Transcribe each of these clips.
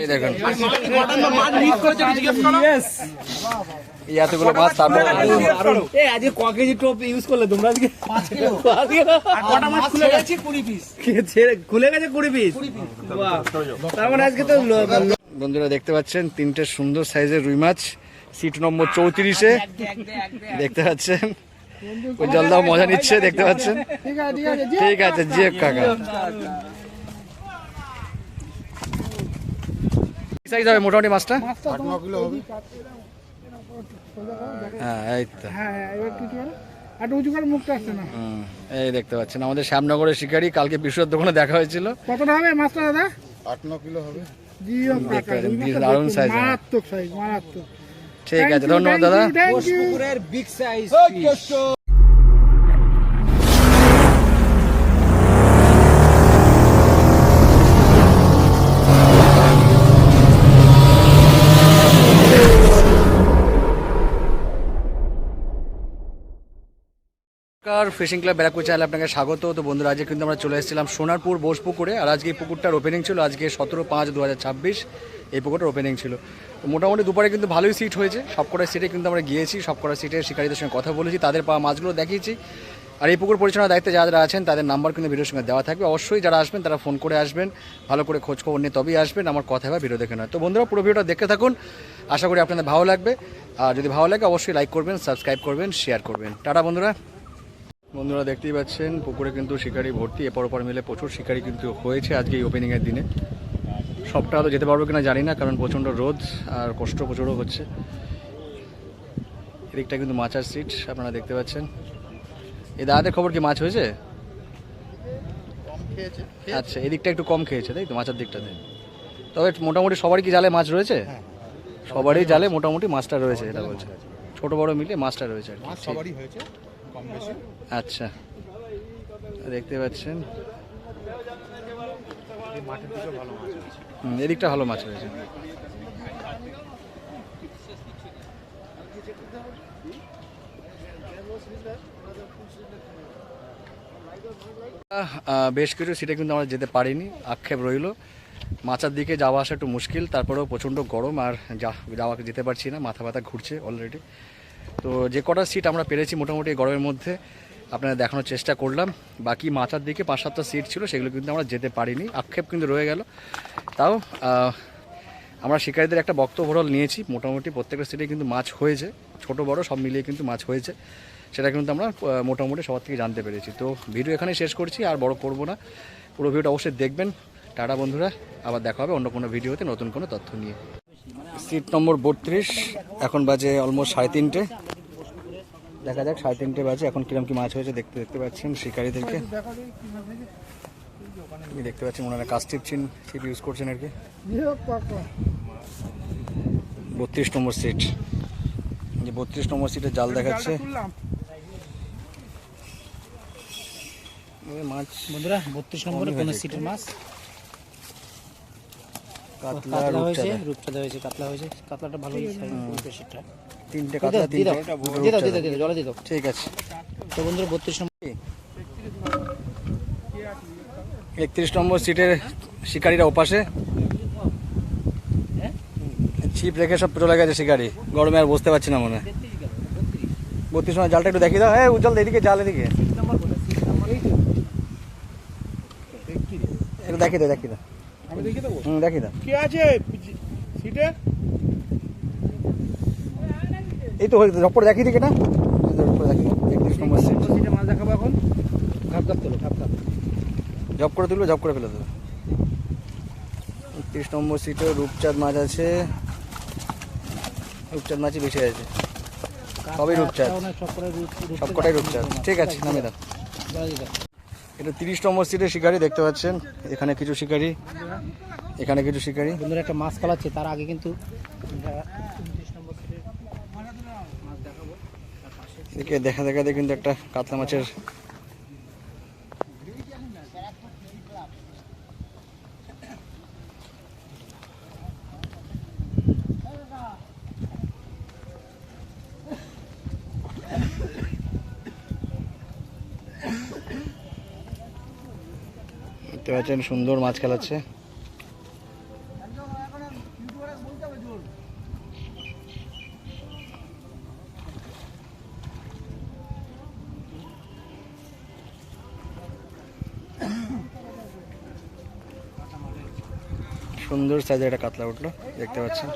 এই দেখুন এই এতগুলো মাছ, তারপর আজকে ক কেজি টোপ ইউজ করলে তোমরা? আজকে 5 কিলো। কটা মাছ খুলে গেছে? 20 পিস খুলে গেছে, 20 পিস। তার মানে আজকে তো বন্ধুরা দেখতে পাচ্ছেন তিনটে সুন্দর সাইজের রুই মাছ, সিট নম্বর 34-এ দেখতে পাচ্ছেন। ওই জলদাও মজা নিচ্ছে, দেখতে পাচ্ছেন। ঠিক আছে জি কাকা। সাইজ হবে মোটামুটি মাছটা? 8-9 কিলো হবে। হ্যাঁ এই তো, এই দেখতে পাচ্ছেন আমাদের শ্যামনগরের শিকারি। কালকে বিশ্বর দোকানে দেখা হয়েছিল। কতটা হবে মাছটা দাদা? 8-9 কিলো হবে। দারুণ সাইজ, মারাত্মক সাইজ, মারাত্মক। ঠিক আছে ধন্যবাদ দাদা। পুকুরের big size. Fishing club Barrackpore চ্যানেলে আপনাকে স্বাগত। তো বন্ধুরা আজকে কিন্তু আমরা চলে এসেছিলাম সোনারপুর বোসপুকুরে। আর আজকে এই পুকুরটার ওপেনিং ছিল, আজকে 17/5/2026 এই পুকুরটার ওপেনিং ছিল। তো মোটামুটি দুপুরে কিন্তু ভালোই সিট হয়েছে। সবকটা সিটে কিন্তু আমরা গিয়েছি, সবকটা সিটে শিকারীদের সঙ্গে কথা বলেছি, তাদের পাওয়া মাছগুলো দেখিয়েছি। আর এই পুকুর পরিচালনার দায়িত্বে যারা যারা আছেন তাদের নাম্বার কিন্তু ভিডিওর সঙ্গে দেওয়া থাকবে। অবশ্যই যারা আসবেন তারা ফোন করে আসবেন, ভালো করে খোঁজ খবর নিয়ে তবেই আসবেন, আমার কথা বা ভিডিও দেখে নয়। তো বন্ধুরা পুরো ভিডিওটা দেখতে থাকুন, আশা করি আপনাদের ভালো লাগবে। আর যদি ভালো লাগে অবশ্যই লাইক করবেন, সাবস্ক্রাইব করবেন, শেয়ার করবেন। টাটা বন্ধুরা। বন্ধুরা দেখতেই পাচ্ছেন পুকুরে কিন্তু শিকারি ভর্তি, এপর ওপর মিলে প্রচুর শিকারি কিন্তু হয়েছে আজকে এই ওপেনিংয়ের দিনে। সবটা হয়তো যেতে পারবো কিনা জানি না, কারণ প্রচণ্ড রোদ আর কষ্ট প্রচুরও হচ্ছে। এদিকটা কিন্তু মাচার সিট আপনারা দেখতে পাচ্ছেন। এই দাদাদের খবর কি মাছ হয়েছে? আচ্ছা এদিকটা একটু কম খেয়েছে তাই তো, মাছের দিকটাতে। তবে মোটামুটি সবারই কি জালে মাছ রয়েছে? সবারই জালে মোটামুটি মাছটা রয়েছে, এটা বলছে। ছোট বড় মিলে মাছটা রয়েছে আর কি। সবারই হয়েছে কম বেশি। আচ্ছা দেখতে পাচ্ছেন এদিকটা ভালো মাছ রয়েছে। বেশ কিছু সিটে কিন্তু আমরা যেতে পারিনি, আক্ষেপ রইল। মাচার দিকে যাওয়া আসা একটু মুশকিল, তারপরেও প্রচণ্ড গরম আর যাওয়া যেতে পারছি না, মাথা ব্যথা ঘুরছে অলরেডি। তো যে কটা সিট আমরা পেরেছি মোটামুটি গরমের মধ্যে আপনারা দেখানোর চেষ্টা করলাম। বাকি মাচার দিকে 5-7টা সিট ছিল, সেগুলো কিন্তু আমরা যেতে পারিনি, আক্ষেপ কিন্তু রয়ে গেল। তাও আমরা শিকারীদের একটা বক্তব্য নিয়েছি, মোটামুটি প্রত্যেকটা সিটে কিন্তু মাছ হয়েছে, ছোট বড় সব মিলিয়ে কিন্তু মাছ হয়েছে, সেটা কিন্তু আমরা মোটামুটি সবার থেকে জানতে পেরেছি। তো ভিডিও এখানেই শেষ করছি, আর বড় করব না। পুরো ভিডিওটা অবশ্যই দেখবেন। টাটা বন্ধুরা, আবার দেখা হবে অন্য কোনো ভিডিওতে নতুন কোনো তথ্য নিয়ে। সিট নম্বর 32, এখন বাজে অলমোস্ট 3:30। দেখা যাক 3:30 বাজে, এখন কিরম কি মাছ হয়েছে দেখতে পাচ্ছেন শিকারীদেরকে। দেখতে পাচ্ছেন ওনারা কাস্টিপ ছিপ ইউজ করছেন আর কি। 32 নম্বর সিট, যে 32 নম্বর সিটে জাল দেখাচ্ছে মাছ। বন্ধুরা 32 নম্বরে কোন সিটের মাছ? কাতলা হয়েছে, রূপচাঁদা হয়েছে, কাতলা হয়েছে। কাতলাটা ভালোই সাইজ, সিটটা তিনটে কাতলা, দিতে জলে দিতে। ঠিক আছে। তো বন্ধুরা 32 নম্বর 31 নম্বর সিটের শিকারীরা ওপাশে ছিপ রেখে সব চলে গেছে শিকারি, গরমে আর বসতে পারছি না মনে হয়। 32 নম্বর জালটা একটু দেখিয়ে দাও। হ্যাঁ উজ্জ্বল এদিকে, জাল এদিকে একটু দেখিয়ে দাও, দেখিয়ে দাও। আমি দেখিয়ে দেবো, দেখিয়ে দাও। কি আছে সিটে? এই তো জব করে দেখিয়ে দিকে না, জব করে দেখিয়ে 31 নম্বর সিটে মাছ দেখাবো এখন। ঘাপ ঘাপ তোলো, ঘাপ ঘাপ জব করে তুলবে, জব করে ফেলে দেবে। 31 নম্বর সিটে রূপচাঁদ মাছ আছে, রূপচাঁদ মাছই বেশি আছে, সবই রূপচাঁদ, সবকটাই রূপচাঁদ। ঠিক আছে নামিয়ে দাও। এটা 30 নম্বর সিটে শিকারি দেখতে পাচ্ছেন, এখানে কিছু শিকারি, এখানে কিছু শিকারি। বন্ধুরা একটা মাছ পালাচ্ছে, তার আগে কিন্তু এদিকে দেখা দেখাতে কিন্তু একটা কাতলা মাছের দেখতে পাচ্ছেন, সুন্দর মাছ খেলাচ্ছে। সুন্দর সাইজের একটা কাতলা উঠলো দেখতে পাচ্ছেন।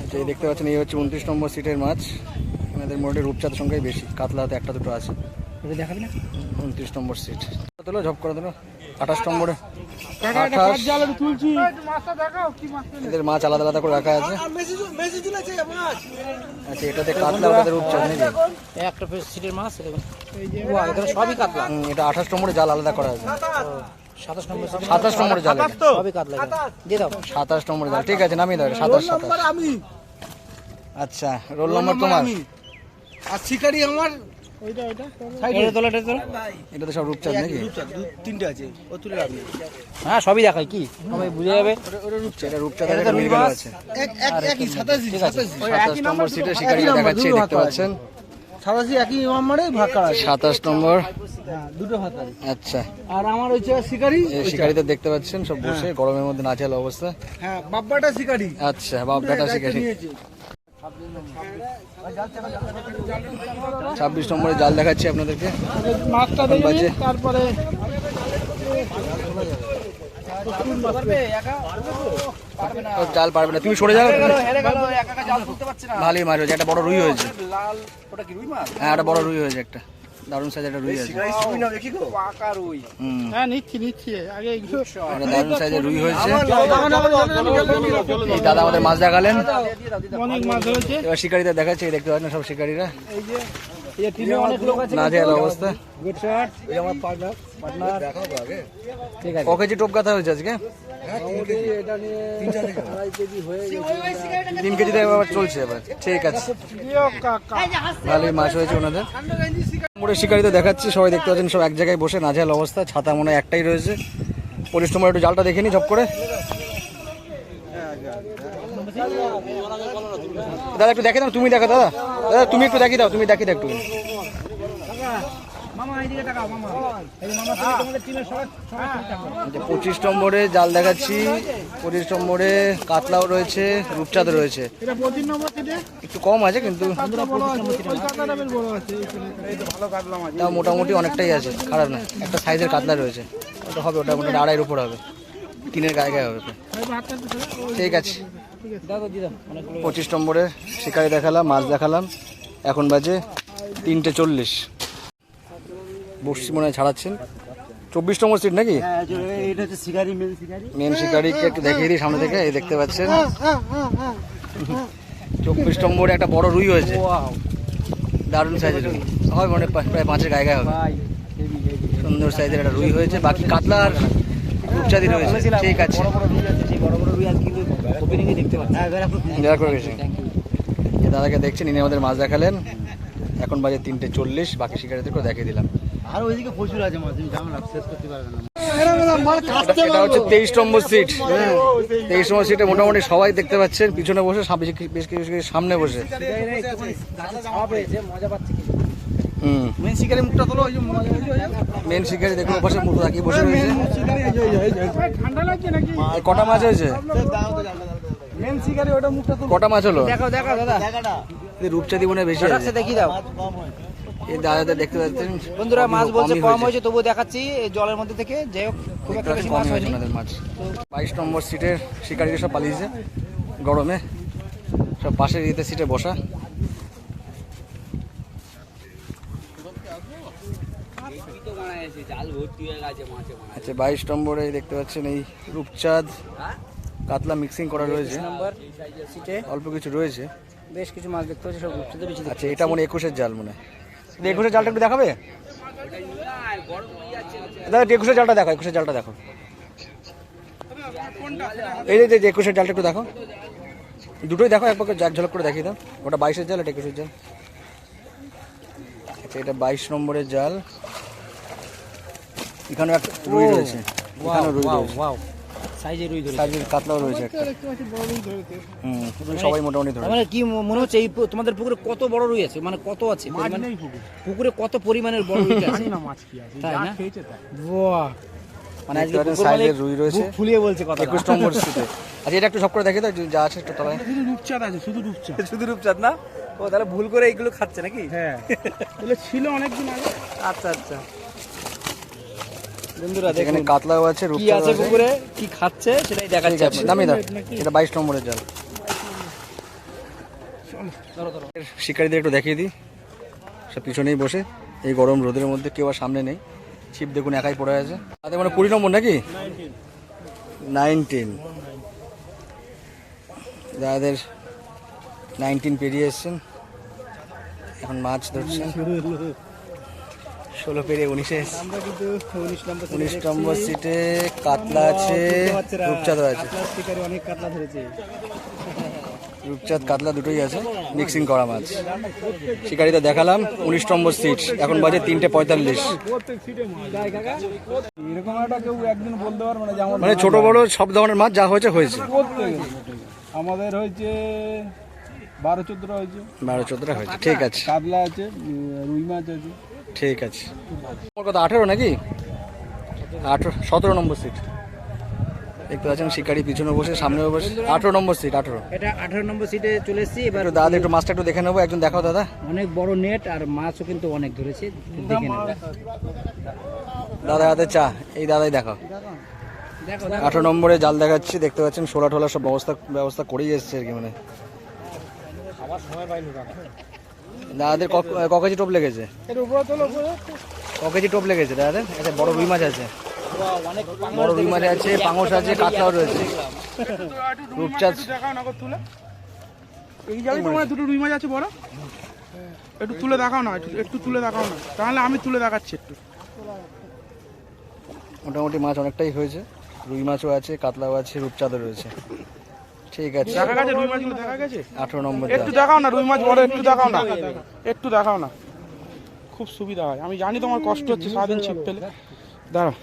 আচ্ছা, এই দেখতে পাচ্ছেন এই হচ্ছে 29 নম্বর সিটের মাছ। আমাদের মোটামুটি রূপচাঁদের সংখ্যাই বেশি, কাতলা হয়তো একটা দুটো আছে। দেখাবি না 29 নম্বর সিট তোলো, ঝপ করে দিল। 28 নম্বরে তুলছি এদের মাছ আলাদা আলাদা করে রাখা আছে। আচ্ছা, এটাতে কাতলা, ওটাতে রূপচাঁদ নাকি? একটা সিটের মাছ সবই কাতলা। এটা 28 নম্বরে জাল আলাদা করা আছে। 27 নম্বর 27 নম্বরে জাল, সবই কাতলা দিয়ে দাও। 27 নম্বরে জাল, ঠিক আছে নামিয়ে দাও। 27। আচ্ছা, রোল নম্বর তোমার। আর শিকারি আমার এটা তো সব রূপচাঁদ নাকি? তিনটে আছে, ও তুলে রাখবে। হ্যাঁ সবই দেখাই, কি সবাই বুঝে যাবে। এটা রূপচাঁদ একটা মিল গেল আছে। একই 27 নম্বর সিটে শিকারি দেখাচ্ছে, দেখতে পাচ্ছেন। 87 একই নম্বরে ভাগ করা আছে। 27 নম্বর। দুটো ভাগ আছে। আচ্ছা, আর আমার হচ্ছে শিকারি। এই শিকারিতে দেখতে পাচ্ছেন সব বসে গরমের মধ্যে নাচেল অবস্থা। হ্যাঁ, বাব্বাটা শিকারি। আচ্ছা, বাপ বেটা শিকারি। 26 নম্বরে জাল দেখাচ্ছি আপনাদেরকে। মাছটা এখন বাজে তারপরে জাল পারবে না, তুমি সরে যাবে। ভালোই মাছ হয়েছে, একটা বড় রুই হয়েছে। হ্যাঁ, একটা বড় রুই হয়েছে, একটা দারুণ সাইজ একটা রুই আছে। হ্যাঁ নিচ্ছি আগে একটা দারুণ সাইজের রুই হয়েছে। এই দাদা আমাদের মাছ দেখালেন, অনেক মাছ হয়েছে। এবার শিকারিদের দেখাচ্ছে, এই দেখতে পাচ্ছেন সব শিকারিরা এই যে টিমে অনেক লোক আছে। নাজেহাল অবস্থা। Good shot. এই আমার পার্টনার ঠিক আছে। ক কেজি টোপ গাথা হয়েছে আজকে? এটা নিয়ে 3-4 কেজি হয়ে গেছে। 3 কেজি এবার চলছে এবার, ঠিক আছে। দিও কাকা। ভালোই মাছ হয়েছে ওনাদের। মোটে শিকারিতে দেখাচ্ছি, সবাই দেখতে পাচ্ছেন সব এক জায়গায় বসে, নাজেহাল অবস্থা। ছাতা মনে হয় একটাই রয়েছে। পরিশ্রম একটু জালটা দেখে নি ঝপ করে। দাদা একটু দেখে দাও, তুমি দেখো দাদা। দাদা তুমি একটু দেখি দাও, তুমি দেখি দাও একটু। মামা এইদিকে টাকা মামা। এই মামা থেকে তোমাদের টিমের সবাই 25 নম্বরে জাল দেখাচ্ছি। 25 নম্বরে কাতলাও রয়েছে, রূপচাঁদ রয়েছে। এটা 25 নম্বর সিটে একটু কম আছে কিন্তু কাতলা বড় আছে। ওই কাতলাটা বেশ বড় আছে। এই তো ভালো কাতলা মাছ। তাও মোটামুটি অনেকটাই আছে, খারাপ না। একটা সাইজের কাতলা রয়েছে, ওটা হবে, ওটা মোটামুটি 2.5 উপর হবে, 3-এর গায়ে গায়ে হবে। ঠিক আছে, দাও দিয়ে দাও অনেকগুলো। 25 নম্বরে শিকারি দেখালাম, মাছ দেখালাম। এখন বাজে 3:40। বসছি মনে হয় ছাড়াচ্ছেন। 24 নম্বর সিট নাকি? এটা হচ্ছে শিকারি, মেন শিকারি। মেন শিকারিকে একটু দেখিয়ে দিই সামনে থেকে, এই দেখতে পাচ্ছেন 24 নম্বরে একটা বড় রুই হয়েছে, দারুণ সাইজের রুই হয়, মানে প্রায় 5-এর গায়ে গায়ে হবে। সুন্দর সাইজের একটা রুই হয়েছে, বাকি কাতলা আর রূপচাঁদি রয়েছে। ঠিক আছে, বড় বড় রুই আজ কিন্তু ওপেনিংয়ে দেখতে পাচ্ছি। দেখা করে গেছি। এই দাদাকে দেখছেন, ইনি আমাদের মাছ দেখালেন। এখন বাজে 3:40, বাকি শিকারিদেরকেও দেখিয়ে দিলাম। আর ওইদিকে প্রচুর আছে মাছ, তুমি জানো না, শেষ করতে পারবে না। এটা হচ্ছে 23 নম্বর সিট। 23 নম্বর সিটে মোটামুটি সবাই দেখতে পাচ্ছেন পিছনে বসে, বেশ কিছু সামনে বসে। মজা পাচ্ছি। মেন শিকারি মুখটা তোলো, ওই যে মজা মেন শিকারি দেখুন ওপাশে মুখ তাকিয়ে বসে রয়েছে। ঠান্ডা লাগছে নাকি? এই কটা মাছ হয়েছে? মেন শিকারি ওটা মুখটা তোলো। কটা মাছ হলো? দেখাও দেখাও দাদা। এই রূপচাঁদি মনে হয় বেশি আছে। আচ্ছা দেখি দাও। এই দাদাদের দেখতে পাচ্ছেন বন্ধুরা মাছ বলছে কমই কম হয়েছে, তবুও দেখাচ্ছি এই জলের মধ্যে থেকে। যাই হোক খুব একটা বেশি মাছ কমই হয়নি। হয়েছে ওনাদের মাছ। 22 নম্বর সিটের শিকারিরা সব পালিয়েছে গরমে, সব পাশের ইয়েতে সিটে বসা। আচ্ছা, 22 নম্বরে দেখতে পাচ্ছেন এই রূপচাঁদ কাতলা মিক্সিং করা রয়েছে, নাম্বার সিটে অল্প কিছু রয়েছে। বেশ কিছু মাছ দেখতে পাচ্ছি, সব রূপচাঁদে বেশি। আচ্ছা, এটা মনে 21-এর জাল মনে হয়। 21-এর জালটা একটু দেখাবে দাদা? 21-এর জালটা দেখো, 21-এর জালটা দেখো। এই যে 21-এর জালটা একটু দেখো, দুটোই দেখো, এক পক্ষে এক ঝলক করে দেখিয়ে দাও। ওটা 22-এর জাল, এটা 21-এর জাল। আচ্ছা, এটা 22 নম্বরের জাল। এখানেও একটা রুই রয়েছে, এখানেও রুই রয়েছে, ওয়াও সাইজে রুই ধরে। সাইজের কাতলাও রয়েছে একটা। সবাই মোটামুটি ধরে। মানে কি মনে হচ্ছে এই তোমাদের পুকুরে কত বড় রুই আছে, মানে কত আছে পরিমাণ? পুকুরে কত পরিমাণের বড় রুই আছে? না মাছ কি আছে, তাই যা না? খেয়েছে তাই। বাহ, মানে আজকে দেখতে পাচ্ছেন পুকুর মালিক সাইজের রুই রয়েছে। বুক ফুলিয়ে বলছে কথা। 21 নম্বর সিটে। আচ্ছা, এটা একটু সব করে দেখিয়ে দাও যা আছে একটু তলায়। শুধু রূপচাঁদ আছে, শুধু রূপচাঁদ। শুধু রূপচাঁদ না? ও তাহলে ভুল করে এইগুলো খাচ্ছে নাকি? হ্যাঁ, বলে ছিল অনেকদিন আগে। আচ্ছা আচ্ছা, বন্ধুরা এখানে দেখুন কাতলাও আছে, কি রূপচাঁদা আছে আছে। পুকুরে, কি খাচ্ছে সেটাই দেখাচ্ছি ঠিক আছে, নামিয়ে দাও। এটা 22 নম্বরের জাল। শিকারীদের একটু দেখিয়ে দিই, সব পিছনেই বসে এই গরম রোদের মধ্যে, কেউ আর সামনে নেই। ছিপ দেখুন একাই পড়ে আছে। তাদের মানে 20 নম্বর নাকি 19 দাদাদের 19 পেরিয়ে এসছেন, এখন মাছ ধরছেন। 16 পেরিয়ে 19 এসছে। আমরা কিন্তু 19 নম্বর সিটে কাতলা আছে, রূপচাঁদা আছে। শিকারি অনেক কাতলা ধরেছে। রূপচাঁদ কাতলা দুটোই আছে, মিক্সিং করা মাছ। শিকারিতে দেখালাম 19 নম্বর সিট, এখন বাজে 3:45। এরকম একটা কেউ একদিন বলতে পারবে না যে আমার মানে ছোট বড় সব ধরনের মাছ যা হয়েছে হয়েছে। আমাদের হয়েছে 12-14 হয়েছে, 12-14 হয়েছে। ঠিক আছে, কাতলা আছে, রুই মাছ আছে। ঠিক আছে। তোমার কত 18 নাকি 17 নম্বর সিট দেখতে পাচ্ছেন। শিকারি পিছনে বসে, সামনেও বসে। 18 নম্বর সিট, 18। এটা 18 নম্বর সিটে চলে এসেছি। এবার একটু দাদা একটু মাছটা একটু দেখে নেবো, একজন দেখাও দাদা। অনেক বড় নেট আর মাছও কিন্তু অনেক ধরেছে, দেখে নেব। দাদা হাতে চা, এই দাদাই দেখাও। 18 নম্বরে জাল দেখাচ্ছি, দেখতে পাচ্ছেন। 16 ঠোলা সব ব্যবস্থা করেই এসছে আর কি। মানে দাদাদের ক কেজি টোপ লেগেছে? ক কেজি টোপ লেগেছে দাদাদের? আচ্ছা, বড় রুই মাছ আছে, বড় রুই মাছ আছে, পাঙস আছে, কাতলাও রয়েছে, রূপচাঁদ। এই জায়গায় তোমার দুটো রুই মাছ আছে বড়, একটু তুলে দেখাও না, একটু তুলে দেখাও না, তাহলে আমি তুলে দেখাচ্ছি একটু। মোটামুটি মাছ অনেকটাই হয়েছে, রুই মাছও আছে, কাতলাও আছে, রূপচাঁদও রয়েছে। ঠিক আছে, দেখা গেছে রুই মাছগুলো দেখা গেছে? 18 নম্বর একটু দেখাও না রুই মাছ বড়, একটু দেখাও না, একটু দেখাও না, খুব সুবিধা হয়। আমি জানি তোমার কষ্ট হচ্ছে সারাদিন ছিপ পেলে। দাঁড়াও,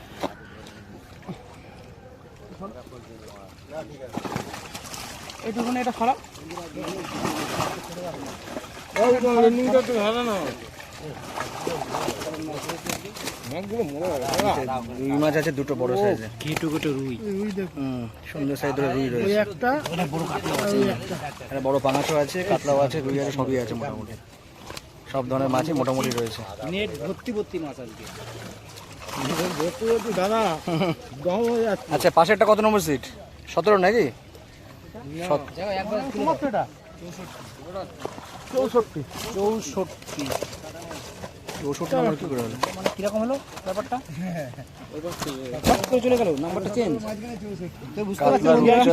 এইটুকুনি এটা খারাপ। রুই মাছ আছে দুটো বড় সাইজে, ঘেটু রুই। সুন্দর সাইজের রুই রয়েছে। একটা বড় পাঙাশও আছে, কাতলাও আছে, রুই আছে, সবই আছে। মোটামুটি সব ধরনের মাছই মোটামুটি রয়েছে। নেট ভর্তি মাছ আজকে। দাদা আচ্ছা, পাশেরটা কত নম্বর সিট? 17 নাকি? 64 নম্বর কি করে হলো? মানে কিরকম হলো ব্যাপারটা? চলে গেল, নাম্বারটা চেঞ্জ।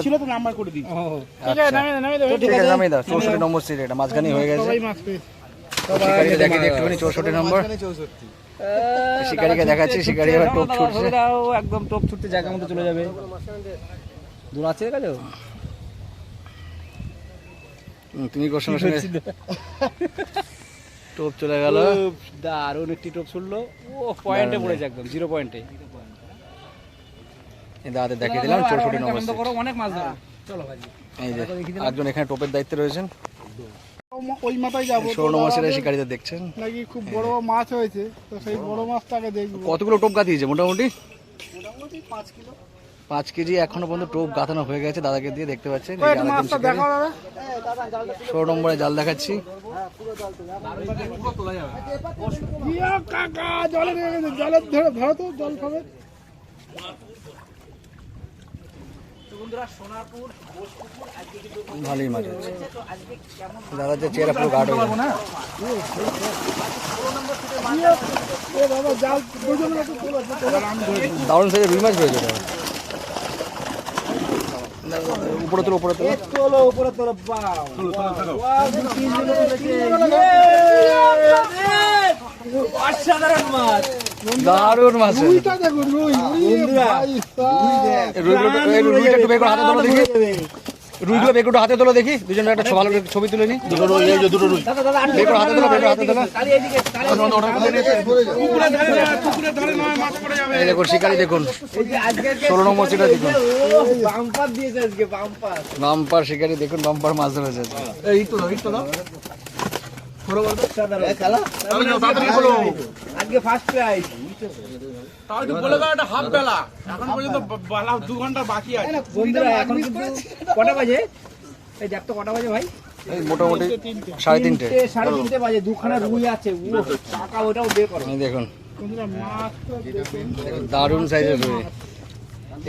ছিল তো নাম্বার করে দিই। ঠিক আছে, নামিয়ে দাও। 64 নম্বর সিট, এটা মাঝখানে হয়ে গেছে। শিকারিকে দেখিয়ে দিই একটুখানি 64 নম্বর। শিকারিকে দেখাচ্ছি, শিকারি এবার টোপ ছুটছে। একদম টোপ ছুটতে জায়গা মতো চলে যাবে। দূর আছে কাছে তুমি কোর সঙ্গে সঙ্গে টোপ চলে গেল। দারুণ একটি টোপ ছুটলো। ও পয়েন্টে পড়েছে, একদম 0 পয়েন্টে। দাদা দেখিয়ে দিলাম 64 নম্বর সিট। অনেক মাছ ধরো, চলো ভাই। এই যে একজন এখানে টোপের দায়িত্বে রয়েছেন। ওই মাথায় যাবো, 16 নম্বর সিটে শিকারিদের দেখছেন। নাকি খুব বড় মাছ হয়েছে, তো সেই বড় মাছটাকে দেখবো। কতগুলো টোপ গাঁথিয়েছে মোটামুটি? 5 কেজি এখনো পর্যন্ত টোপ গাঁথানো হয়ে গেছে দাদাকে দিয়ে, দেখতে পাচ্ছেন। 16 নম্বরে জাল দেখাচ্ছি। কাকা জলে জলের ধরে ধরো তো, জল খাবে। ভালোই মাছ আছে দাদা, যে চেহারা পুরো গাঢ় হয়ে গেছে। দারুণ সাইজের রুই মাছ রয়েছে। উপরে তোলো, উপরে তোলো। উপরে তোলো, অসাধারণ মাছ, দারুণ মাছ। রুইটা দেখুন, রুইটা একটু বের করে হাতে তোলো দেখি। রুইগুলো বের করে হাতে তোলো দেখি, দুজনে একটা ভালো করে ছবি তুলে নি। দুটো রুই, এই যে দুটো রুই। বের করে হাতে তোলো, বের করে হাতে তোলো। এই দেখুন শিকারি, দেখুন 16 নম্বর সিটে দেখুন। বাম্পার দিয়েছে আজকে, বাম্পার। বাম্পার শিকারি দেখুন, বাম্পার মাছ ধরেছে। এই তো দাও, এই তো দাও। আজকে ফার্স্ট প্রাইজ। তাও একটু বলে দাও, এটা হাফ বেলা, এখন পর্যন্ত বেলা 2 ঘন্টা বাকি আছে। বন্ধুরা এখন কিন্তু কটা বাজে? এই দেখ তো কটা বাজে ভাই? এই মোটামুটি 3:30। 3:30 বাজে, দুখানা রুই আছে। ও টাকা ওটাও বের করো। এই দেখুন দারুণ সাইজের রুই,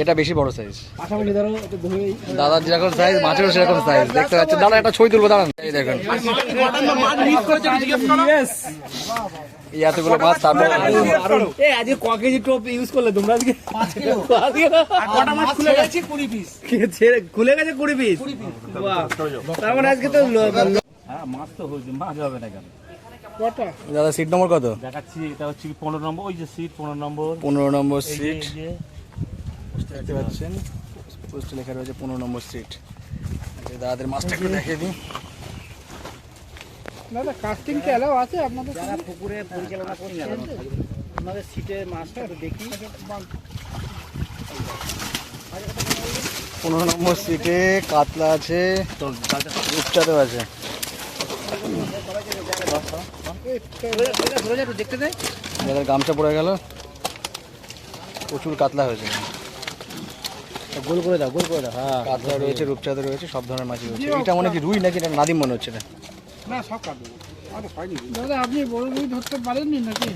এটা বেশি বড় সাইজ। পাশাপাশি ধরো একটু ধরেই দাদার যেরকম সাইজ মাছেরও সেরকম সাইজ দেখতে পাচ্ছেন। দাদা একটা ছবি তুলবো, দাঁড়ান। এই দেখেন এই এতগুলো মাছ, তারপর এই আজকে ক কেজি টোপ ইউজ করলে তোমরা আজকে? 5 কিলো। আর কটা মাছ খুলে গেছে? 20 পিস। খুলে গেছে 20 পিস। বাহ, তার মানে আজকে তো হ্যাঁ মাছ তো হয়েছে, মাছ হবে না কেন? কটা দাদা সিট নম্বর কত? দেখাচ্ছি, এটা হচ্ছে 15 নম্বর, ওই যে সিট 15 নম্বর। 15 নম্বর সিট এই যে দেখতে পাচ্ছেন, পোস্টে লেখা রয়েছে 15 নম্বর সিট। দাদাদের মাছটা একটু দেখিয়ে দিই। দাদা কাস্টিং কি এলাও আছে আপনাদের? যারা পুকুরে পরিচালনা করি না আপনাদের সিটের মাছটা একটু দেখি। 15 নম্বর সিটে কাতলা আছে, রূপচাঁদও আছে। দেখতে দেয় যাদের গামছা পড়ে গেল, প্রচুর কাতলা হয়েছে। গোল করে দাও, গোল করে দাও। হ্যাঁ, কাতলা রয়েছে, রূপচাঁদা রয়েছে, সব ধরনের মাছই রয়েছে। এটা মনে কি রুই নাকি এটা নাদিম মনে হচ্ছে? না সব কাটবো। দাদা আপনি বড় রুই ধরতে পারেননি নাকি?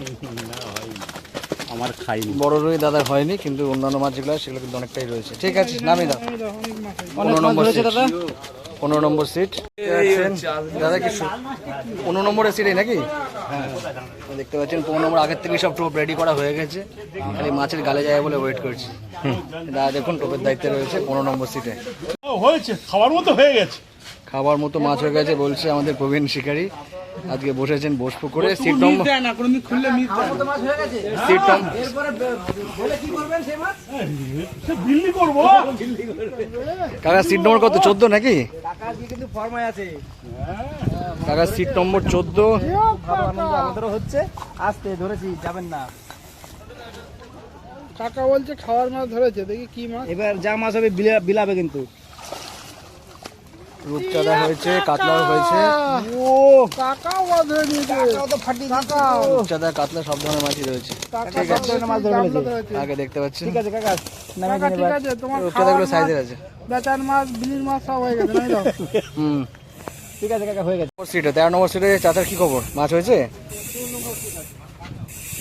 আমার খাইনি বড় রুই দাদা হয়নি, কিন্তু অন্যান্য মাছ যেগুলো আছে সেগুলো কিন্তু অনেকটাই রয়েছে। ঠিক আছে, নামিয়ে দাও। অনেক মাছ আছে। 15 নম্বর সিট। 15 নম্বর সিট দাদা, কি 15 নম্বরের সিটে নাকি? দেখতে পাচ্ছেন 15 নম্বর আগের থেকে সব টোপ রেডি করা হয়ে গেছে, খালি মাছের গালে যায় বলে ওয়েট করছি। দাদা দেখুন টোপের দায়িত্বে রয়েছে 15 নম্বর সিটে। হয়েছে, খাওয়ার মতো হয়ে গেছে। খাবার মতো মাছ হয়ে গেছে বলছে আমাদের প্রবীণ শিকারী। আজকে বসেছেন বসবো করে। সিট নম্বর না কোনদিন খুললে মিস যায় না। সিট নম্বর দিল্লি করবো। কাকা সিট নম্বর কত? 14 নাকি টাকা দিয়ে কিন্তু ফর্মায় আছে। কাকা? Seat number 14। ভালো আনন্দ আমাদেরও হচ্ছে। আসতে ধরেছি, যাবেন না। কাকা বলছে খাওয়ার মাছ ধরেছে, দেখি কি মাছ। এবার যা মাছ হবে বিলাবে কিন্তু। রূপচাঁদা হয়েছে, কাতলাও হয়েছে। ও কাকাও মাছ ধরে নিয়েছে। রূপচাঁদা, কাতলা সব ধরনের মাছই রয়েছে। ঠিক আছে, মাছ ধরে ফেলেছে। আগে দেখতে পাচ্ছেন ঠিক আছে কাকা, নামে কাকা দিন ঠিক এবার। আছে, তোমার রূপচাঁদাগুলো সাইজের আছে। বেচার মাছ, বিলির মাছ সব হয়ে গেছে, নামি দাও। হুম। ঠিক আছে কাকা, হয়ে গেছে। সিটে 13 নম্বর সিটে চাচার কি খবর? মাছ হয়েছে?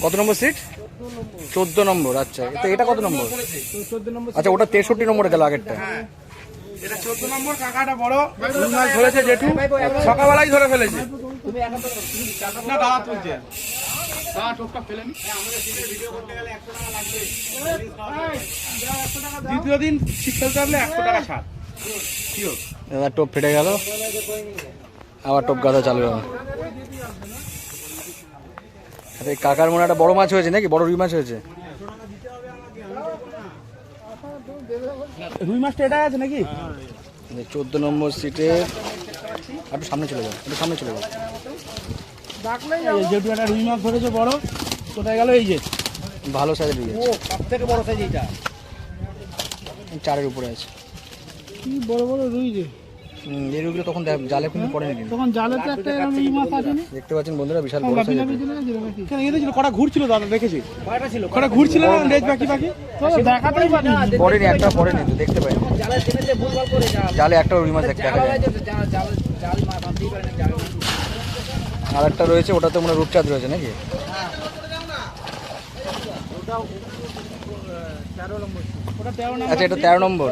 কত নম্বর সিট? 14 নম্বর। আচ্ছা, তো এটা কত নম্বর? 14 নম্বর। আচ্ছা, ওটা 63 নম্বরে গেল আগেরটা। এটা 14 নম্বর। কাকাটা বড় রুই মাছ ধরেছে, জেঠু সকালবেলায় ধরে ফেলেছে। তুমি এখন তো না দাদা তুলছে, দাদা টোপটা ফেলেনি। দ্বিতীয় দিন ছিপ ফেলতে পারলে 100 টাকা ছাড়। দাদা টোপ ফেটে গেল, আবার টোপ গাঁথা চালু হবে। আরে কাকার মনে একটা বড় মাছ হয়েছে নাকি? বড় রুই মাছ হয়েছে? রুই মাছটা এটা আছে নাকি? 14 নম্বর সিটে একটু সামনে চলে যাও, একটু সামনে চলে যাও। ডাকলেই এই যেটু একটা রুই মাছ ধরেছে বড়, কোথায় গেল? এই যে ভালো সাইজের রুই ও সব থেকে বড় সাইজ এইটা। 4-এর উপরে আছে। কি বড় বড় রুই রে। এই রুইগুলো তখন জালে কিন্তু পড়েনি কিন্তু। তখন জালে তো একটা এরকম রুই মাছ আসেনি। দেখতে পাচ্ছেন বন্ধুরা, বিশাল বড় সাইজের রুই। কেন এদের ছিল কটা ঘুরছিল দাদা, দেখেছি কয়টা ছিল? কটা ঘুরছিল না লেজ বাকি বাকি তো দেখাতেই পারি। পড়েনি, একটা পড়েনি তো, দেখতে পাই জালে টেনেছে ভুলভাল করে জাল। জালে একটা রুই মাছ দেখা যায়। জাল মাছ আনতেই পারে না, জাল মাছ। আর একটা রয়েছে, ওটাতে মনে হয় রূপচাঁদ রয়েছে নাকি? ওটা 13 নম্বর। আচ্ছা, এটা 13 নম্বর।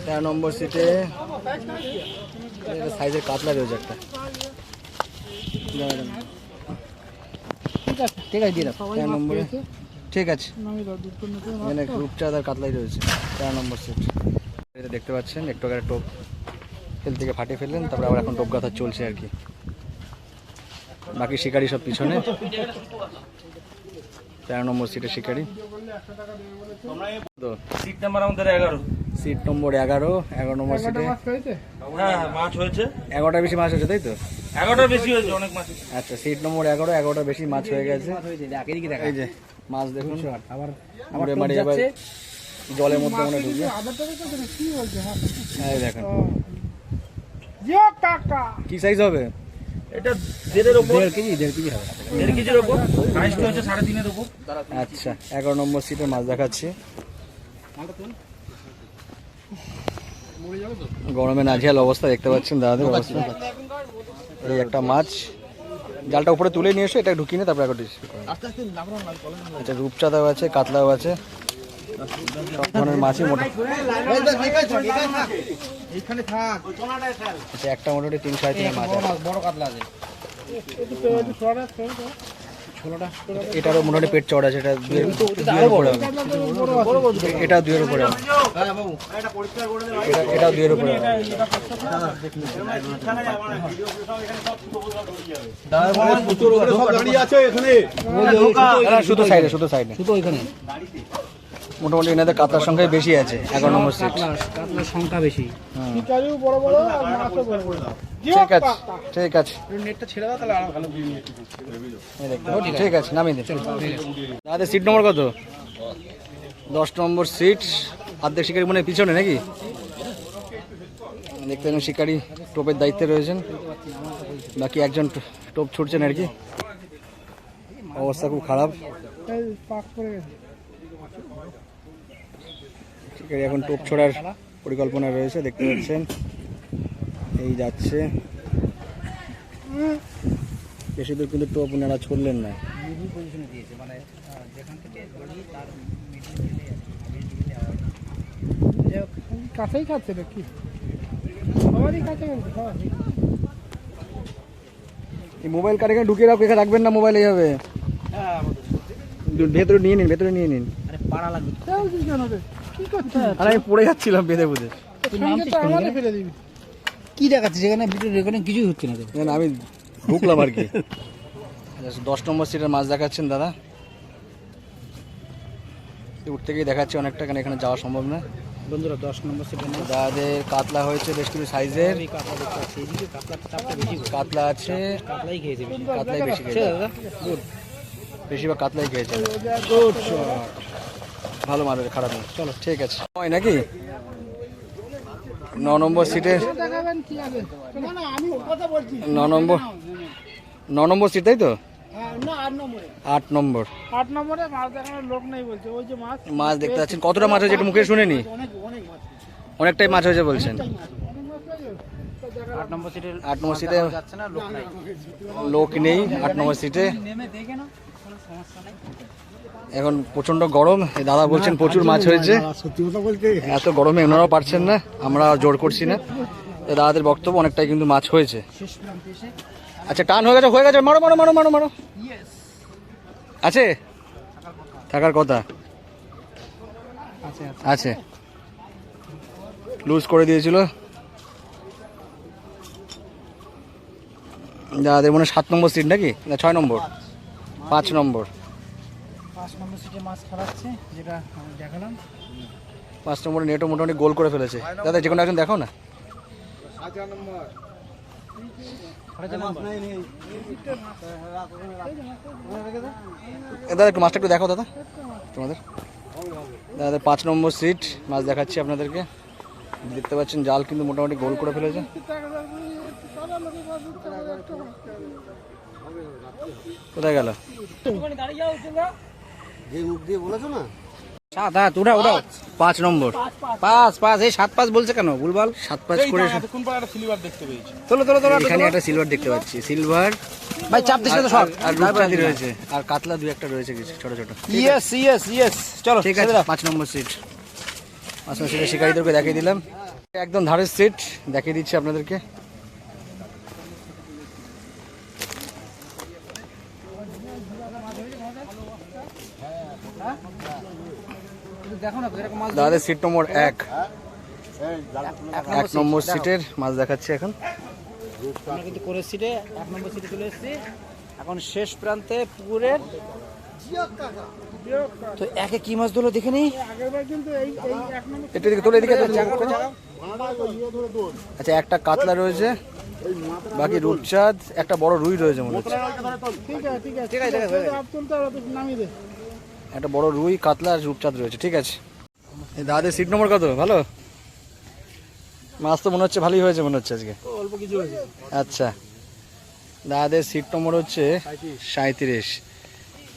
13 নম্বর সিটে সাইজের কাতলা রয়েছে একটা। ঠিক আছে দিয়ে দাও। 13 নম্বরে ঠিক আছে। নামি দাও, দুটো নতুন মাছ এখানে তো। রূপচাঁদ আর কাতলাই রয়েছে। 13 নম্বর সিট। এটা দেখতে পাচ্ছেন, একটু আগে টোপ ফেল থেকে ফাটিয়ে ফেললেন, তারপরে আবার এখন টোপ গাথা চলছে আর কি। বাকি শিকারি সব পিছনে। 13 নম্বর সিটে শিকারি। তো সিট নাম্বার আমাদের 11। সিট নম্বর 11। 11 নম্বর সিটে মাছ হয়েছে। হ্যাঁ, মাছ হয়েছে। 11টার বেশি মাছ হয়েছে, তাই তো? 11টা বেশি হয়েছে, অনেক মাছ। আচ্ছা, সিট নম্বর 11। 11টার বেশি মাছ হয়ে গেছে। মাছ হয়েছে, দেখ এদিকে দেখা। এই যে মাছ দেখুন, আবার উড়ে টোপ মারি এবার যাচ্ছে। জলের মধ্যে মনে ঢুকবে। আদারটা দেখেছো না? কি বলছে মাছ? এই দেখেন জিও কাকা। কি সাইজ হবে? এটা 1.5 উপর, 1.5 কেজি হবে। 1.5 কেজির উপর। হাইস্ট হচ্ছে 3.5 উপর। আচ্ছা, 11 নম্বর সিটে মাছ দেখাচ্ছি। গরমে নাজেহাল অবস্থা, দেখতে পাচ্ছেন দাদাদের অবস্থা। এই একটা মাছ, জালটা উপরে তুলে নিয়ে এসো, এটা ঢুকিয়ে নিয়ে তারপরে এখন ডিসপ্লে করো। আচ্ছা রূপচাঁদাও আছে, কাতলাও আছে, সব ধরনের মাছই মোটা। আচ্ছা একটা মোটামুটি 3 সাড়ে 3 মাছ আছে। বড় কাতলা আছে। এটারও মোটামুটি পেট চড়া আছে, এটা 2 এর উপরে হবে। এটা 2 এর উপরে হবে। এটাও 2 এর উপরে হবে। শুধু সাইডে শুধু ওইখানে মোটামুটি এনাদের কাতলার সংখ্যাই বেশি আছে, 11 নম্বর সিট। কাতলার সংখ্যা বেশি। ঠিক আছে ঠিক আছে নেটটা ছেড়ে দাও তাহলে আরো ভালো ঠিক আছে নামিয়ে দিন। দাদা সিট নম্বর কত? 10 নম্বর সিট। অর্ধেক শিকারি মনে হয় পিছনে নাকি? দেখতে পেলেন শিকারি টোপের দায়িত্বে রয়েছেন, বাকি একজন টোপ ছুটছেন আর কি। অবস্থা খুব খারাপ, শিকারি এখন টোপ ছোড়ার পরিকল্পনা রয়েছে, দেখতে পাচ্ছেন এই যাচ্ছে। বেশি দূর কিন্তু টোপ ওনারা ছড়লেন না। কাছেই খাচ্ছে নাকি? সবারই কাছে এই মোবাইল কার এখানে ঢুকিয়ে রাখো, এখানে রাখবেন না মোবাইল, এইভাবে ভেতরে নিয়ে নিন, ভেতরে নিয়ে নিন। আরে পাড়া লাগবে কি করছে? আর আমি পড়ে যাচ্ছিলাম বেঁধে বুঝে। ফেলে দিবি। কি দেখাচ্ছে যেখানে ভিডিও রেকর্ডিং কিছুই হচ্ছে না তো। না আমি ঢুকলাম আর কি। 10 নম্বর সিটের মাছ দেখাচ্ছেন দাদা, উঠতে গিয়ে দেখাচ্ছে অনেকটা, কারণ এখানে যাওয়া সম্ভব না। বন্ধুরা 10 নম্বর সিটের মাছ দাদাদের কাতলা হয়েছে বেশ কিছু সাইজের। এই কাতলা দেখতে পাচ্ছি, এইদিকে কাতলার চাপটা বেশি, কাতলা আছে, কাতলাই খেয়েছে বেশি। কাতলাই বেশি সে খেয়েছে, দাদা গুড বেশিরভাগ কাতলাই খেয়েছে। গুড ভালো মাছ আছে, খারাপ না। চলো ঠিক আছে, হয় নাকি? 9 নম্বর সিটের, দেখাবেন কি আছে? না আমি ওর কথা বলছি। 9 নম্বর সিট, তাই তো? না 8 নম্বরে। 8 নম্বর 8 নম্বরে মাছ দেখানোর লোক নেই বলছে। ওই যে মাছ মাছ দেখতে পাচ্ছেন। কতটা মাছ হয়েছে একটু মুখে শুনেনি? অনেক অনেক মাছ। অনেকটাই মাছ হয়েছে বলছেন। 8 নম্বর সিটের 8 নম্বর সিটে যাচ্ছে না, লোক নাই। লোক নেই 8 নম্বর সিটে। নেমে দেখে না, কোনো সমস্যা নাই। এখন প্রচন্ড গরম, এই দাদা বলছেন প্রচুর মাছ হয়েছে। সত্যি কথা বলতে এত গরমে ওনারাও পারছেন না, আমরা জোর করছি না। এই দাদাদের বক্তব্য অনেকটাই কিন্তু মাছ হয়েছে। শেষ প্রান্তে এসে আচ্ছা টান হয়ে গেছে, মারো মারো মারো মারো মারো। আছে থাকার কথা আছে, লুজ করে দিয়েছিল দাদাদের মনে হয় 7 নম্বর সিট নাকি না 6 নম্বর 5 নম্বর 5 নম্বর সিটে মাছ খেলাচ্ছে, যেটা আমি দেখালাম। 5 নম্বরে নেটও মোটামুটি গোল করে ফেলেছে। দাদা যে কোনো একজন দেখাও না। দাদা একটু মাছটা একটু দেখাও দাদা তোমাদের। দাদা 5 নম্বর সিট মাছ দেখাচ্ছি আপনাদেরকে, দেখতে পাচ্ছেন জাল কিন্তু মোটামুটি গোল করে ফেলেছে। কোথায় গেল? যে মুখ দিয়ে বলেছো না 7 উঠাও 5 নম্বর 5 এই 7-5 বলছে কেন? ভুলভাল 7-5 করে কোন পাড়ে একটা সিলভার দেখতে পেয়েছি। তোলো এখানে একটা সিলভার দেখতে পাচ্ছি, সিলভার ভাই, চাপ দিস না তো সব। আর রূপচাঁদি রয়েছে, আর কাতলা 2-1টা রয়েছে কিছু ছোট ছোট। ইয়েস চলো ঠিক আছে 5 নম্বর সিট, 5 নম্বর সিটের শিকারীদেরকে দেখিয়ে দিলাম। একদম ধারের সিট দেখিয়ে দিচ্ছি আপনাদেরকে। দেখো না এরকম মাছ। দাদাদের সিট নম্বর 1 নম্বর সিটের মাছ দেখাচ্ছি এখন। আমরা কিন্তু কোরের সিটে 1 নম্বর সিটে চলে এসেছি, এখন শেষ প্রান্তে পুকুরের। তো একে কি মাছ ধরলো দেখে নেই। আগেরবার কিন্তু এই 1 নম্বর এটা দিকে তোলে, এদিকে তোলে। আচ্ছা একটা কাতলা রয়েছে, বাকি রূপচাঁদ, একটা বড় রুই রয়েছে মনে হচ্ছে। ঠিক আছে আপ তুলতে হবে তো নামিয়ে দে। একটা বড় রুই, কাতলা আর রূপচাঁদ রয়েছে। ঠিক আছে, এই দাদাদের সিট নম্বর কত? ভালো মাছ তো মনে হচ্ছে, ভালোই হয়েছে মনে হচ্ছে আজকে। অল্প কিছু হয়েছে। আচ্ছা দাদাদের সিট নম্বর হচ্ছে 37।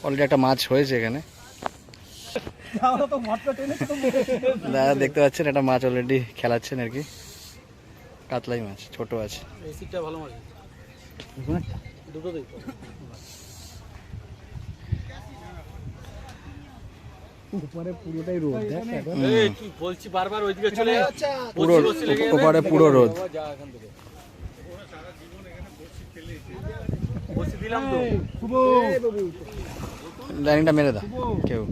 অলরেডি একটা মাছ হয়েছে এখানে, দাদা দেখতে পাচ্ছেন একটা মাছ অলরেডি খেলাচ্ছেন আর কি, কাতলাই মাছ, ছোট আছে। এই সিটটা ভালো মাছ। বলছি বারবার ওইদিকে চলে পুরো ওপারে পুরো রোদ। দিলাম তো লাইনটা মেরে দাও কেউ।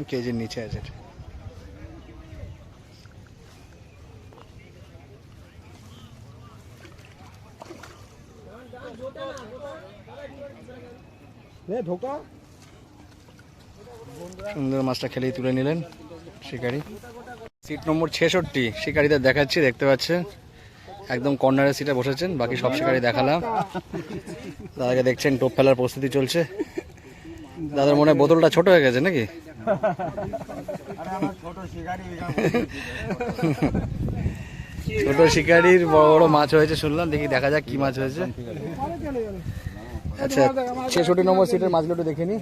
কেজির নিচে আছে এটা। সুন্দর মাছটা খেলেই তুলে নিলেন শিকারি। সিট নম্বর 66 শিকারিদের দেখাচ্ছি, দেখতে পাচ্ছেন একদম কর্নারের সিটে বসেছেন, বাকি সব শিকারি দেখালাম। দাদাকে দেখছেন টোপ ফেলার প্রস্তুতি চলছে। দাদার মনে হয় বোতলটা ছোট হয়ে গেছে নাকি? ছোট শিকারির বড় বড় মাছ হয়েছে শুনলাম, দেখি দেখা যাক কি মাছ হয়েছে। আচ্ছা 66 নম্বর সিটের মাছগুলো একটু দেখে নি।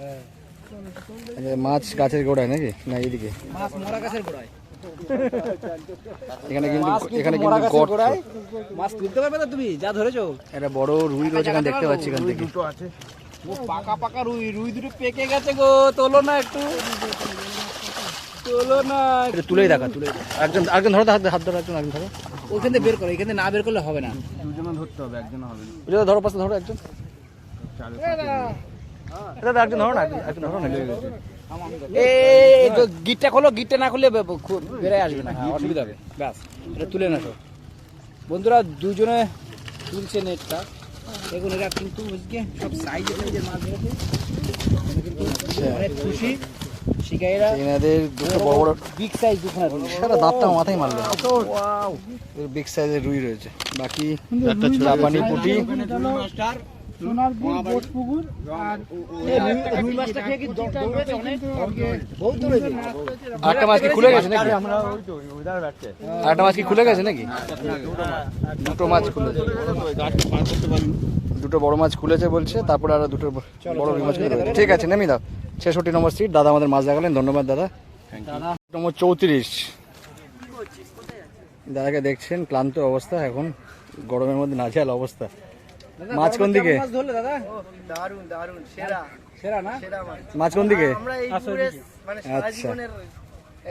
মাছ গাছের গোড়ায় নাকি না এইদিকে? মাছ মরা গাছের গোড়ায়। এখানে কিন্তু গর্ত। মাছ তুলতে পারবে না তুমি যা ধরেছো? একটা বড় রুই রয়েছে এখানে দেখতে পাচ্ছি এখান থেকে। ও পাকা পাকা রুই, রুই দুটো পেকে গেছে গো, তোলো না একটু, তোলো না। এটা তুলেই দেখা, তুলে একজন ধরো, হাত ধরো, একজন ধরো। ওখান থেকে বের করো, এখান থেকে না বের করলে হবে না। এটা ধরো, পাশে ধরো একজন। এটা তো একজন ধরো না, একজন ধরো না। এই তো গিটটা খোলো, গিটটা না খুললে বেড়ে আসবে না, অসুবিধা হবে। ব্যাস এটা তুলে না। বন্ধুরা দুজনে তুলছে নেটটা, দেখুন এরা কিন্তু সব সাইজের মাছ ধরেছে, কিন্তু অনেক খুশি শিকারীরা। এনাদের দুটো বড় বড় বিগ সাইজ দুখানা সারা দাঁতটা মাথায় মারলো। বিগ সাইজের রুই রয়েছে, বাকি একটা জাপানি পুঁটি। আরেকটা মাছ কি খুলে গেছে নাকি? আরেকটা মাছ কি খুলে গেছে নাকি? দুটো মাছ খুলেছে, দুটো বড় মাছ খুলেছে বলছে, তারপরে আরো দুটো বড় রুই মাছ খুলে রয়েছে। ঠিক আছে নেমে দাও। 66 নম্বর সিট। দাদা আমাদের মাছ দেখালেন, ধন্যবাদ দাদা। নম্বর 34 দাদাকে দেখছেন ক্লান্ত অবস্থা, এখন গরমের মধ্যে নাজেহাল অবস্থা। মাছ কোন দিকে? মাছ ধরলে দাদা? দারুন দারুন, সেরা সেরা না? সেরা মাছ। মাছ কোন দিকে? আমরা এই পুরে মানে সারা আচ্ছা। জীবনের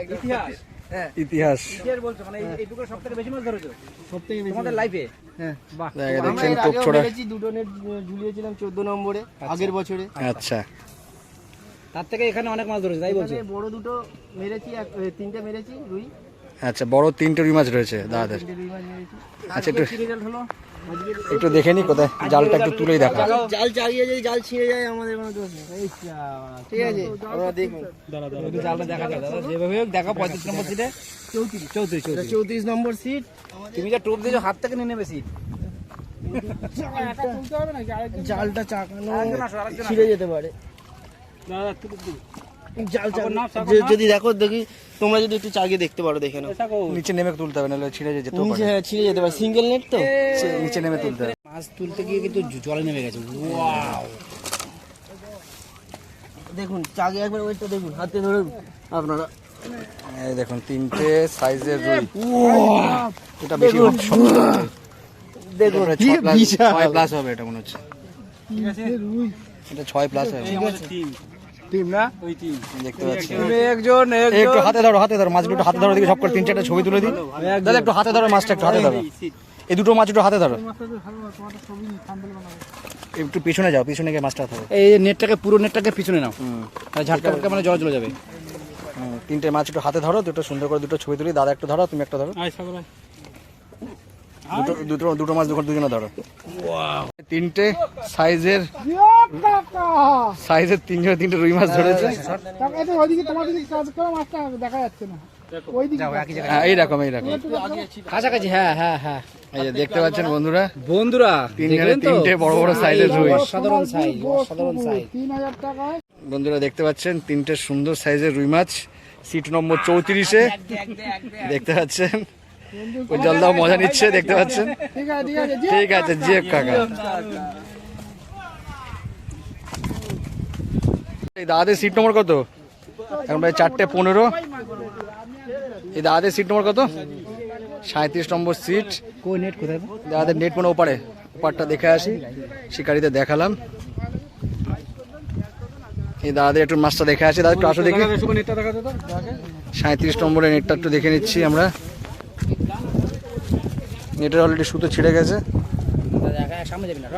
একদম ইতিহাস। হ্যাঁ ইতিহাস। কিসের বলছো, মানে এই পুকুরে সবথেকে বেশি মাছ ধরেছো সবথেকে তোমাদের লাইফে? হ্যাঁ। বাহ, দাদাকে আমরা দেখছেন এর টোপ আগেও ছোড়া। মেরেছি, দুটো নেট ঝুলিয়েছিলাম 14 নম্বরে আগের বছরে। আচ্ছা তার থেকে এখানে অনেক মাছ ধরেছে তাই বলছো? এখানে বড় দুটো মেরেছি, তিনটে মেরেছি রুই, আচ্ছা, বড় 3টে রুই মাছ রয়েছে দাদাদের। তিনটে রুই মাছ মেরেছি। আচ্ছা একটু কি রেজাল্ট হলো আজকে? একটু দেখে নি কোথায় জালটা একটু তুলেই দেখা। জাল চালিয়ে যদি জাল ছিঁড়ে যায় আমাদের কোনো দোষ নেই। ঠিক আছে, আমরা দেখুন। একটু জালটা দেখা যায় দাদা, যেভাবে হোক দেখা। 35 নম্বর সিটে 34 34 নম্বর সিট। তুমি যা টোপ দিয়েছো হাত থেকে নিয়ে নেবে সিট। জালটা চাকানো ছিঁড়ে যেতে পারে। জাল যদি দেখো, দেখি তোমরা যদি একটু চাগিয়ে দেখতে পারো, দেখে নাও। নিচে নেমে তুলতে হবে, নাহলে ছিঁড়ে যেতে নিচে পারে। হ্যাঁ ছিঁড়ে যেতে পারে, সিঙ্গেল নেট তো। নিচে নেমে তুলতে হবে। মাছ তুলতে গিয়ে কিন্তু জলে নেমে গেছে। ওয়াও, দেখুন চাগে একবার ওইটা দেখুন, হাতে ধরে আপনারা এই দেখুন 3টে সাইজের রুই। এটা বেশি দেখুন। 6 প্লাস হবে এটা মনে হচ্ছে। এটা 6 প্লাস হবে টিম না? দেখতে পাচ্ছি। একজন একটু হাতে ধরো, হাতে ধরো মাছগুলো, একটু হাতে ধরো, দিকে সব করে 3-4টা ছবি তুলে দিই। দাদা একটু হাতে ধরো মাছটা, একটু হাতে ধরো। এই দুটো মাছ একটু হাতে ধরো, একটু পিছনে যাও, পিছনে গিয়ে মাছটা ধরো। এই নেটটাকে, পুরো নেটটাকে পিছনে নাও, ঝাটকা ফাটকা মানে জল চলে যাবে। 3টে মাছ একটু হাতে ধরো, দুটো সুন্দর করে দুটো ছবি তুলি। দাদা একটু ধরো, তুমি একটা ধরো। দুটো মাছ দুজনে ধরো। 3টে সাইজের 3টে রুই মাছ ধরেছে। হ্যাঁ, এইরকম কাছাকাছি, হ্যাঁ হ্যাঁ হ্যাঁ। এই যে দেখতে পাচ্ছেন বন্ধুরা, বন্ধুরা 3টে বড় বড় সাইজের রুই। সাধারণ সাইজ, সাধারণ সাইজ। বন্ধুরা দেখতে পাচ্ছেন 3টে সুন্দর সাইজের রুই মাছ সিট নম্বর 34-এ। দেখতে পাচ্ছেন উজ্জ্বলদাও মজা নিচ্ছে দেখতে পাচ্ছেন। ঠিক আছে ঠিক আছে ঠিক আছে জি কাকা। এই দাদাদের সিট নম্বর কত? এখন প্রায় 4:15। এই দাদাদের সিট নম্বর কত? 37 নম্বর সিট। কই নেট কোথায়? দাদাদের নেট মনে ওপারটা দেখে আসি, শিকারিতে দেখালাম। এই দাদাদের একটু মাছটা দেখে আসি। দাদা একটু আসো দেখি, 37 নম্বরের নেটটা একটু দেখে নিচ্ছি আমরা। নেটের অলরেডি সুতো ছিঁড়ে গেছে। সামনে যাবি না,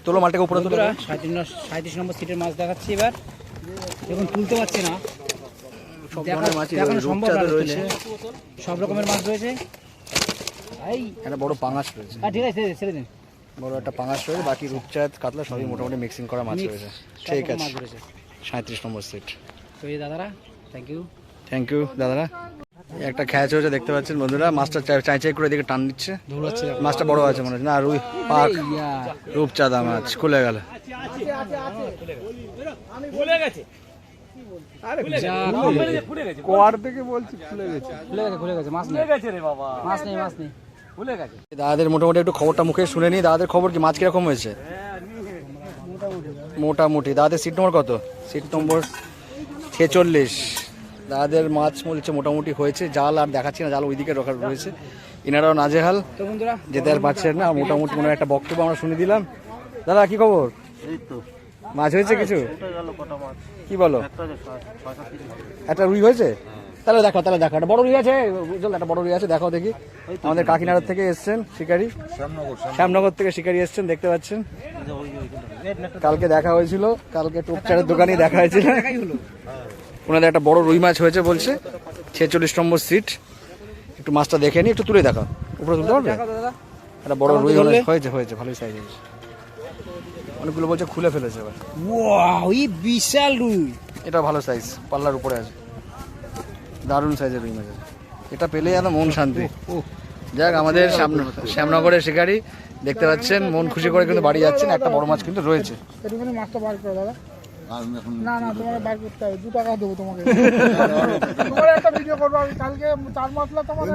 তোলো মালটাকে উপরে তোলো। 37 নম্বর সিটের মাছ দেখাচ্ছি এবার। দেখুন তুলতে পারছি না, সব ধরনের মাছই দেখানো রয়েছে, সম্ভব রূপচাঁদা না, রয়েছে, সব রকমের মাছ রয়েছে। এই একটা বড় পাঙাশ রয়েছে, ঠিক আছে ছেড়ে দিন। বড় একটা পাঙাশ রয়েছে, বাকি রূপচাঁদ কাতলা সবই মোটামুটি মিক্সিং করা মাছ রয়েছে। ঠিক সব রকম আছে, মাছ রয়েছে। 37 নম্বর সিট। তো এই দাদারা থ্যাংক ইউ। থ্যাংক ইউ দাদারা। একটা খ্যাচ হয়েছে দেখতে পাচ্ছেন বন্ধুরা, মাছটা চাই চাই করে এদিকে টান দিচ্ছে। মাছটা বড় আছে মনে হচ্ছে, না রুই পাক রূপচাঁদা মাছ খুলে গেল। খুলে গেছে মাছ নেই, মাছ নেই। দাদাদের মোটামুটি একটু খবরটা মুখে শুনে নি। দাদাদের খবর কি, মাছ কিরকম হয়েছে? মোটামুটি। দাদাদের সিট নম্বর কত? Seat number 46। দাদাদের মাছ বলছে মোটামুটি হয়েছে। জাল আর দেখাচ্ছি না, জাল ওইদিকে রাখা রয়েছে। এনারাও নাজেহাল, তো বন্ধুরা যেতে আর পারছেন না। মোটামুটি কোনো একটা বক্তব্য আমরা শুনে দিলাম। দাদা কি খবর? মাছ হয়েছে কিছু? কি বলো? একটা রুই হয়েছে? তাহলে দেখো একটা বড় রুই আছে, একটা বড় রুই আছে, দেখো দেখি। আমাদের কাকিনাড়ার থেকে এসছেন শিকারি, শ্যামনগর থেকে শিকারি এসছেন, দেখতে পাচ্ছেন। কালকে দেখা হয়েছিল, কালকে টুকচারের দোকানে দেখা হয়েছিল। ওনাদের একটা বড় রুই মাছ হয়েছে বলছে, 46 নম্বর সিট। একটু মাছটা দেখে নি, একটু তুলে দেখা, উপরে তুলতে পারবে? একটা বড় রুই হয়েছে, ভালোই সাইজ হয়েছে। অনেকগুলো বলছে খুলে ফেলেছে এবার। ওয়াও, এই বিশাল রুই। এটা ভালো সাইজ, পাল্লার উপরে আছে, দারুণ সাইজের রুই মাছ আছে। এটা পেলে যেন মন শান্তি। যাক, আমাদের শ্যামনগরের শিকারি দেখতে পাচ্ছেন, মন খুশি করে কিন্তু বাড়ি যাচ্ছেন। একটা বড় মাছ কিন্তু রয়েছে। একটুখানি মাছটা বার করো দাদা। না তোমাকে বার করতে হবে, 2 টাকা দেবো তোমাকে। তোমার একটা ভিডিও করবো আমি কালকে, 4 মশলা তোমাদের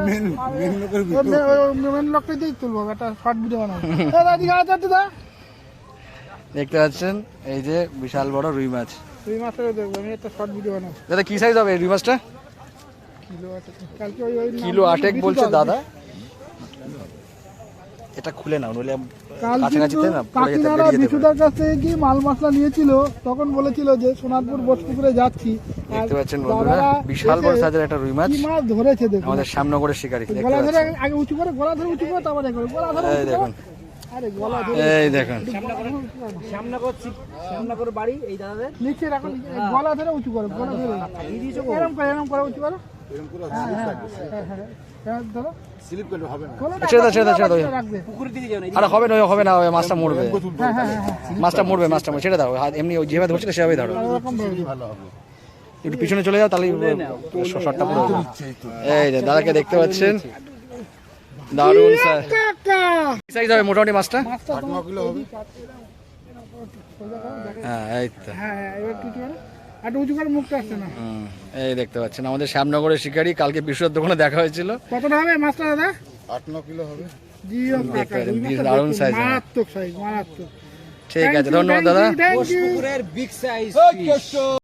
মেন লোকটা দিয়ে তুলবো, একটা শর্ট ভিডিও বানাবো। দেখতে পাচ্ছেন এই যে বিশাল বড় রুই মাছ। রুই মাছটাকে দেখবো, আমি একটা শর্ট ভিডিও বানাবো। দাদা কি সাইজ হবে এই রুই মাছটা? কিলো আছে কালকে, ওই কিলো 8 বলছে দাদা। এটা খুলে নাও, নইলে কাছাকাছি না পড়ে যেতে, কাকিনাড়া বেরিয়ে যেতে বিশুদার কাছ থেকে কি মাল মশলা নিয়েছিল, তখন বলেছিল যে সোনারপুর বোটপুকুরে যাচ্ছি। দেখতে পাচ্ছেন বন্ধুরা, বিশাল বড় সাইজের একটা রুই মাছ কি মাছ ধরেছে দেখুন। আমাদের শ্যামনগরের শিকারি। দেখতে গলা ধরে পাচ্ছেন, আগে উঁচু করে, গলা ধরে উঁচু করে, তারপরে গলা ধরে এই দেখুন, আরে গলা ধরে এই দেখুন। শ্যামনগর বাড়ি এই দাদাদের। নিচে রাখুন, গলা ধরে উঁচু করে, গলা ধরে এরকম করে উঁচু করো। ধরো ছেড়ে দাও। রাখবে। আরে হবে না, ওই মাছটা মরবে, মাছটা মরবে, ছেড়ে দাও। এমনি ওই যেভাবে ধরছিল সেভাবেই ধরো। এরকম ধরবে। একটু পিছনে চলে যাও, তাহলে শর্টটা পুরো হবে। এই যে দাদাকে দেখতে পাচ্ছেন, দারুণ সাইজ হবে মোটামুটি মাছটা। মাছটা তোমার কিলো হবে। হ্যাঁ এই তো, হ্যাঁ এবার কি করে একটু উঁচু করে, মুখটা আসছে না। এই দেখতে পাচ্ছেন আমাদের শ্যামনগরের শিকারি। কালকে বিশ্বর দোকানে দেখা হয়েছিল। কতটা হবে মাছটা দাদা? 8-9 কিলো হবে। জি দেখতে পাচ্ছেন, দারুণ সাইজ। মারাত্মক সাইজ, মারাত্মক। ঠিক আছে, ধন্যবাদ দাদা। পুকুরের বিগ সাইজ।